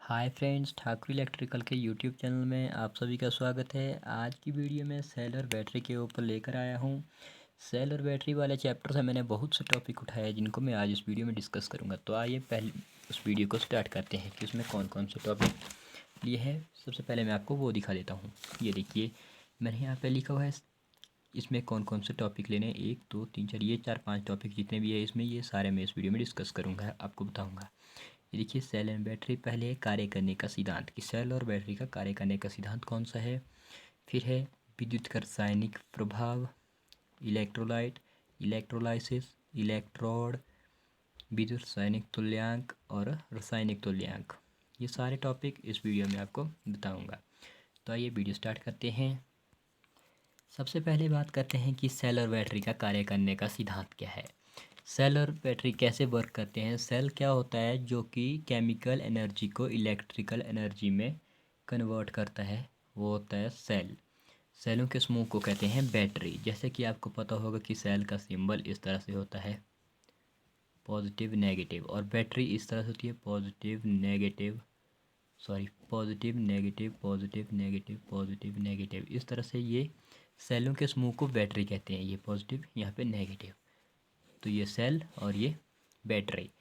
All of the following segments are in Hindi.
हाय फ्रेंड्स, ठाकुर इलेक्ट्रिकल के यूट्यूब चैनल में आप सभी का स्वागत है। आज की वीडियो में सेल और बैटरी के ऊपर लेकर आया हूँ। सेल और बैटरी वाले चैप्टर से मैंने बहुत से टॉपिक उठाए हैं जिनको मैं आज इस वीडियो में डिस्कस करूँगा। तो आइए पहले उस वीडियो को स्टार्ट करते हैं कि उसमें कौन कौन से टॉपिक लिए हैं। सबसे पहले मैं आपको वो दिखा देता हूँ। ये देखिए, मैंने यहाँ पर लिखा हुआ है इसमें कौन कौन से टॉपिक लेने हैं। 1 2 3 4 ये 4 5 टॉपिक जितने भी है इसमें, ये सारे मैं इस वीडियो में डिस्कस करूँगा, आपको बताऊँगा। ये देखिए, सेल एंड बैटरी। पहले है कार्य करने का सिद्धांत कि सेल और बैटरी का कार्य करने का सिद्धांत कौन सा है। फिर है विद्युत का रासायनिक प्रभाव, इलेक्ट्रोलाइट, इलेक्ट्रोलाइसिस, इलेक्ट्रोड, विद्युत रासायनिक तुल्यांक और रासायनिक तुल्यांक। ये सारे टॉपिक इस वीडियो में आपको बताऊंगा। तो आइए वीडियो स्टार्ट करते हैं। सबसे पहले बात करते हैं कि सेल और बैटरी का कार्य करने का सिद्धांत क्या है। सेल और बैटरी कैसे वर्क करते हैं। सेल क्या होता है, जो कि केमिकल एनर्जी को इलेक्ट्रिकल एनर्जी में कन्वर्ट करता है, वो होता है सेल। सेलों के समूह को कहते हैं बैटरी। जैसे कि आपको पता होगा कि सेल का सिंबल इस तरह से होता है, पॉजिटिव नेगेटिव, और बैटरी इस तरह से होती है, positive negative, positive negative, positive negative, positive negative. इस तरह से ये सेलों के समूह को बैटरी कहते हैं। ये पॉजिटिव, यहाँ पे नेगेटिव, तो ये सेल और ये बैटरी।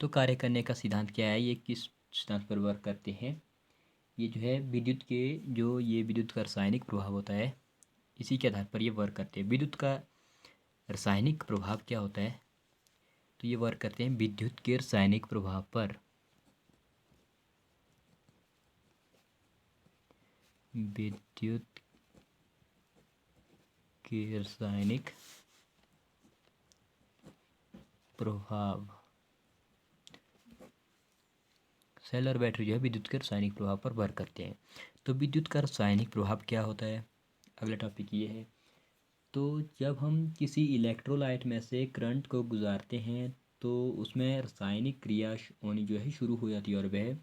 तो कार्य करने का सिद्धांत क्या है, ये किस सिद्धांत पर वर्क करते हैं। ये जो है विद्युत के, जो ये विद्युत का रासायनिक प्रभाव होता है, इसी के आधार पर ये वर्क करते हैं। विद्युत का रासायनिक प्रभाव क्या होता है, तो ये वर्क करते हैं विद्युत के रासायनिक प्रभाव पर। विद्युत के रासायनिक प्रभाव। सेल और बैटरी जो है विद्युत के रासायनिक प्रभाव पर वर्क करते हैं। तो विद्युत का रासायनिक प्रभाव क्या होता है, अगला टॉपिक ये है। तो जब हम किसी इलेक्ट्रोलाइट में से करंट को गुजारते हैं तो उसमें रासायनिक क्रिया होनी जो है शुरू हो जाती है और वह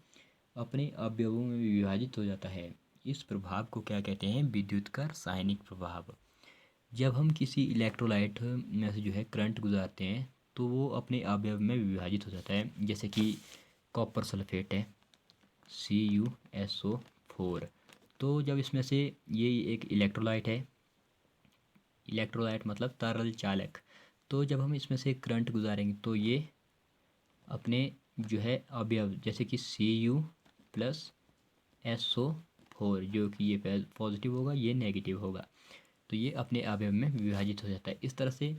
अपने अवयवों में विभाजित हो जाता है। इस प्रभाव को क्या कहते हैं, विद्युत का रासायनिक प्रभाव। जब हम किसी इलेक्ट्रोलाइट में से जो है करंट गुजारते हैं तो वो अपने अवयव में विभाजित हो जाता है। जैसे कि कॉपर सल्फेट है, CuSO4। तो जब इसमें से ये एक इलेक्ट्रोलाइट है, इलेक्ट्रोलाइट मतलब तरल चालक, तो जब हम इसमें से करंट गुजारेंगे तो ये अपने जो है अवयव, जैसे कि Cu+SO4, जो कि ये पॉजिटिव होगा, ये नेगेटिव होगा, तो ये अपने अवयव में विभाजित हो जाता है। इस तरह से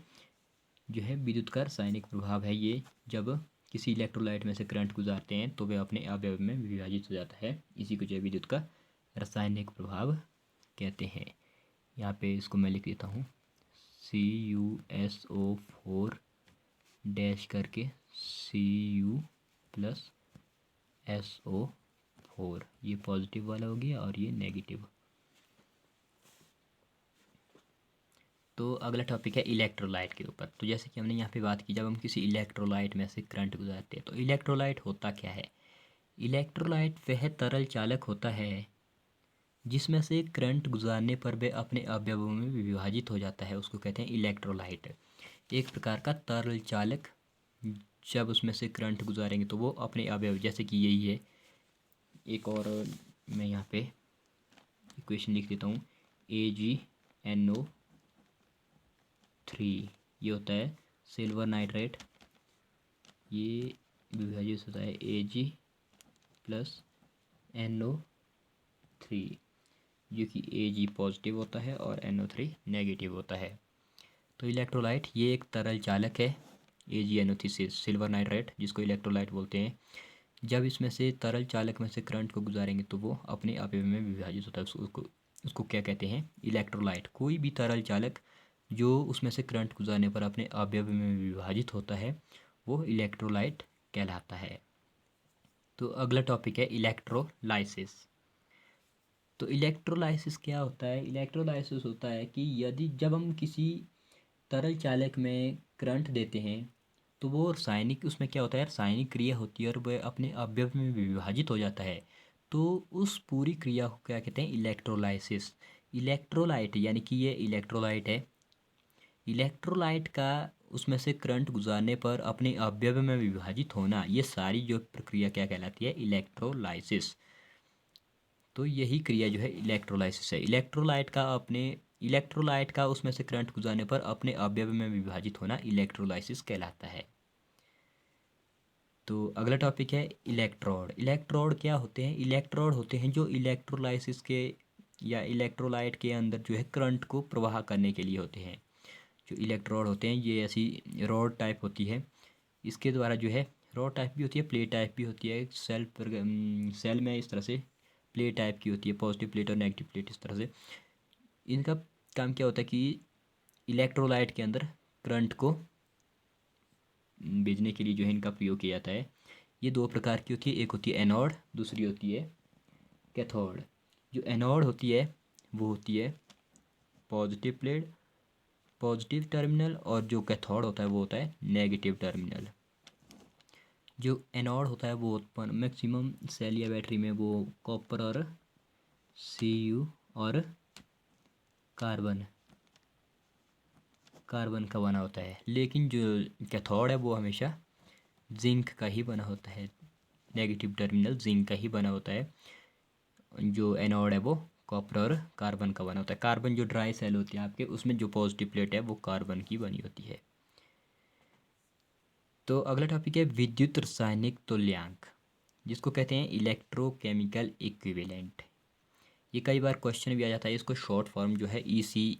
जो है विद्युत का रासायनिक प्रभाव है ये। जब किसी इलेक्ट्रोलाइट में से करंट गुजारते हैं तो वह अपने अवयव में विभाजित हो जाता है। इसी को जो है विद्युत का रासायनिक प्रभाव कहते हैं। यहाँ पे इसको मैं लिख देता हूँ, CuSO4 डैश करके Cu+SO4, ये पॉजिटिव वाला हो गया और ये नेगेटिव। तो अगला टॉपिक है इलेक्ट्रोलाइट के ऊपर। तो जैसे कि हमने यहाँ पे बात की, जब हम किसी इलेक्ट्रोलाइट में से करंट गुजारते हैं तो इलेक्ट्रोलाइट होता क्या है। इलेक्ट्रोलाइट वह तरल चालक होता है जिसमें से करंट गुजारने पर वह अपने अवयवों में विभाजित हो जाता है, उसको कहते हैं इलेक्ट्रोलाइट। एक प्रकार का तरल चालक, जब उसमें से करंट गुजारेंगे तो वो अपने अवयव, जैसे कि यही है। एक और मैं यहाँ पे इक्वेशन लिख देता हूँ, AgNO3, ये होता है सिल्वर नाइट्रेट, ये विभाजित होता है Ag+NO3, जो कि Ag पॉजिटिव होता है और NO3 नेगेटिव होता है। तो इलेक्ट्रोलाइट ये एक तरल चालक है, AgNO3 सिल्वर नाइट्रेट, जिसको इलेक्ट्रोलाइट बोलते हैं। जब इसमें से तरल चालक में से करंट को गुजारेंगे तो वो अपने अवयव में विभाजित होता है, उसको क्या कहते हैं, इलेक्ट्रोलाइट। कोई भी तरल चालक जो उसमें से करंट गुजारने पर अपने अवयव में विभाजित होता है वो इलेक्ट्रोलाइट कहलाता है। तो अगला टॉपिक है इलेक्ट्रोलाइसिस। तो इलेक्ट्रोलाइसिस क्या होता है। इलेक्ट्रोलाइसिस होता है कि यदि जब हम किसी तरल चालक में करंट देते हैं तो वो रासायनिक, उसमें क्या होता है, रासायनिक क्रिया होती है और वह अपने अवयव में विभाजित हो जाता है। तो उस पूरी क्रिया को क्या कहते हैं, इलेक्ट्रोलाइसिस। इलेक्ट्रोलाइट यानी कि ये इलेक्ट्रोलाइट है। इलेक्ट्रोलाइट का उसमें से करंट गुजारने पर अपने अवयव में विभाजित होना, ये सारी जो प्रक्रिया क्या कहलाती है? इलेक्ट्रोलाइसिस। तो यही क्रिया जो है इलेक्ट्रोलाइसिस है। इलेक्ट्रोलाइट का उसमें से करंट गुजारने पर अपने अवयव में विभाजित होना इलेक्ट्रोलाइसिस कहलाता है। तो अगला टॉपिक है इलेक्ट्रोड। इलेक्ट्रोड क्या होते हैं? इलेक्ट्रोड होते हैं जो इलेक्ट्रोलाइसिस के या इलेक्ट्रोलाइट के अंदर जो है करंट को प्रवाह करने के लिए होते हैं। जो इलेक्ट्रोड होते हैं ये ऐसी रॉड टाइप होती है, इसके द्वारा जो है रॉड टाइप भी होती है, प्लेट टाइप भी होती है। सेल में इस तरह से प्लेट टाइप की होती है, पॉजिटिव प्लेट और नेगेटिव प्लेट इस तरह से। इनका काम क्या होता है कि इलेक्ट्रोलाइट के अंदर करंट को भेजने के लिए जो है इनका प्रयोग किया जाता है। ये दो प्रकार की होती है, एक होती है एनोड, दूसरी होती है कैथोड। जो एनोड होती है वो होती है पॉजिटिव प्लेट, पॉजिटिव टर्मिनल, और जो कैथोड होता है वो होता है नेगेटिव टर्मिनल। जो एनोड होता है वो उत्पन्न मैक्सिमम सेल या बैटरी में वो कॉपर और Cu और कार्बन का बना होता है, लेकिन जो कैथोड है वो हमेशा जिंक का ही बना होता है। नेगेटिव टर्मिनल जिंक का ही बना होता है। जो एनोड है वो कॉपर और कार्बन का बना होता है। कार्बन जो ड्राई सेल होती है आपके, उसमें जो पॉजिटिव प्लेट है वो कार्बन की बनी होती है। तो अगला टॉपिक है विद्युत रासायनिक तुल्यांक, जिसको कहते हैं इलेक्ट्रोकेमिकल इक्विवेलेंट। ये कई बार क्वेश्चन भी आ जाता है। इसको शॉर्ट फॉर्म जो है ECE।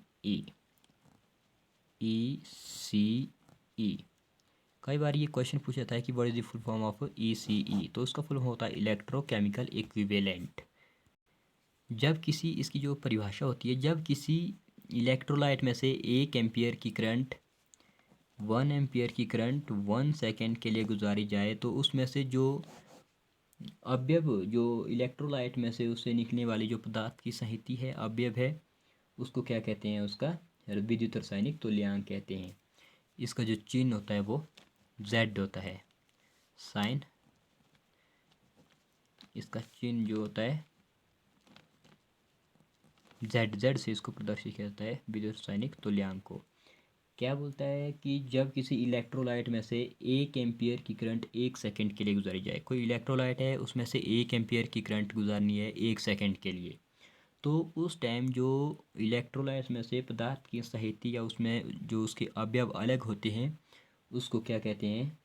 कई बार ये क्वेश्चन पूछा जाता है कि what is the full form of ECE, तो उसका फुल फॉर्म होता है इलेक्ट्रोकेमिकल इक्विवेलेंट। जब किसी इसकी जो परिभाषा होती है, जब किसी इलेक्ट्रोलाइट में से 1 एम्पियर की करंट 1 सेकेंड के लिए गुजारी जाए, तो उसमें से जो अवयव, जो इलेक्ट्रोलाइट में से उससे निकलने वाली जो पदार्थ की संहति है, अवयव है, उसको क्या कहते हैं? उसका विद्युत रासायनिक तुल्यांक कहते हैं। इसका जो चिन्ह होता है वो Z होता है, साइन। इसका चिन्ह जो होता है Z से इसको प्रदर्शित किया जाता है विद्युत रासायनिक तुल्यांक को। क्या बोलता है कि जब किसी इलेक्ट्रोलाइट में से 1 एम्पियर की करंट 1 सेकेंड के लिए गुजारी जाए, कोई इलेक्ट्रोलाइट है उसमें से 1 एम्पियर की करंट गुजारनी है 1 सेकेंड के लिए, तो उस टाइम जो इलेक्ट्रोलाइट में से पदार्थ की संहति या उसमें जो उसके अवयव अलग होते हैं, उसको क्या कहते हैं?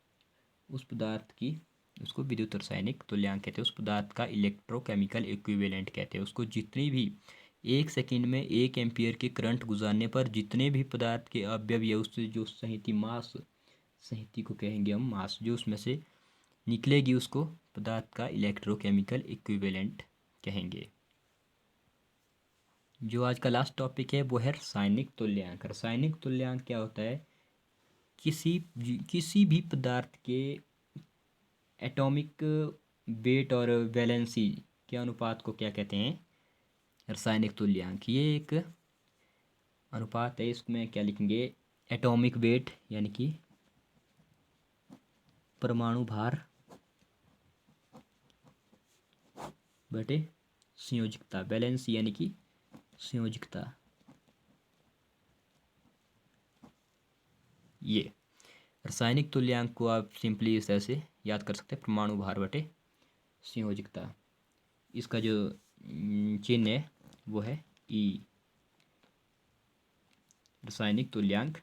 उस पदार्थ की, उसको विद्युत रासायनिक तुल्यांक कहते हैं। उस पदार्थ का इलेक्ट्रोकेमिकल इक्विवेलेंट कहते हैं उसको। जितनी भी 1 सेकेंड में 1 एम्पियर की करंट गुजारने पर जितने भी पदार्थ के अवयव या उससे जो संहति, मास, संहति को कहेंगे हम मास, जो उसमें से निकलेगी उसको पदार्थ का इलेक्ट्रोकेमिकल इक्विवेलेंट कहेंगे। जो आज का लास्ट टॉपिक है वो है रासायनिक तुल्यांक। रासायनिक तुल्यांक क्या होता है? किसी भी पदार्थ के एटॉमिक वेट और वैलेंसी के अनुपात को क्या कहते हैं? रासायनिक तुल्यांक। ये एक अनुपात है, इसमें क्या लिखेंगे? एटॉमिक वेट यानी कि परमाणु भार बटे संयोजकता, वैलेंस यानी कि संयोजकता। ये रासायनिक तुल्यांक को आप सिंपली इस तरह से याद कर सकते हैं, परमाणु भार बटे संयोजकता। इसका जो चिन्ह है वो है E। रासायनिक तुल्यांक,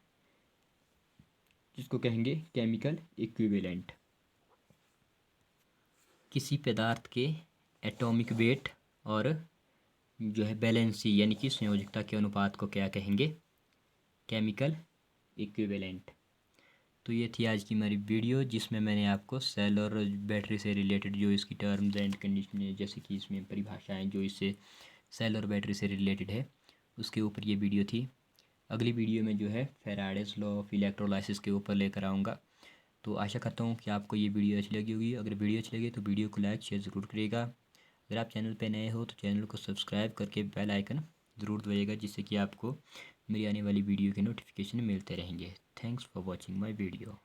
जिसको कहेंगे केमिकल इक्विवेलेंट। किसी पदार्थ के एटॉमिक वेट और जो है बैलेंसी यानी कि संयोजकता के अनुपात को क्या कहेंगे? Chemical equivalent. तो ये थी आज की हमारी वीडियो, जिसमें मैंने आपको सेल और बैटरी से रिलेटेड जो इसकी टर्म्स एंड कंडीशन, जैसे कि इसमें परिभाषाएं जो इससे सेल और बैटरी से रिलेटेड है, उसके ऊपर ये वीडियो थी। अगली वीडियो में जो है फैराडेस लॉ ऑफ इलेक्ट्रोलाइसिस के ऊपर लेकर आऊँगा। तो आशा करता हूँ कि आपको ये वीडियो अच्छी लगी होगी। अगर वीडियो अच्छी लगी तो वीडियो को लाइक शेयर ज़रूर करिएगा। अगर आप चैनल पर नए हो तो चैनल को सब्सक्राइब करके बेल आइकन ज़रूर दबाइएगा, जिससे कि आपको मेरी आने वाली वीडियो के नोटिफिकेशन मिलते रहेंगे। Thanks for watching my video.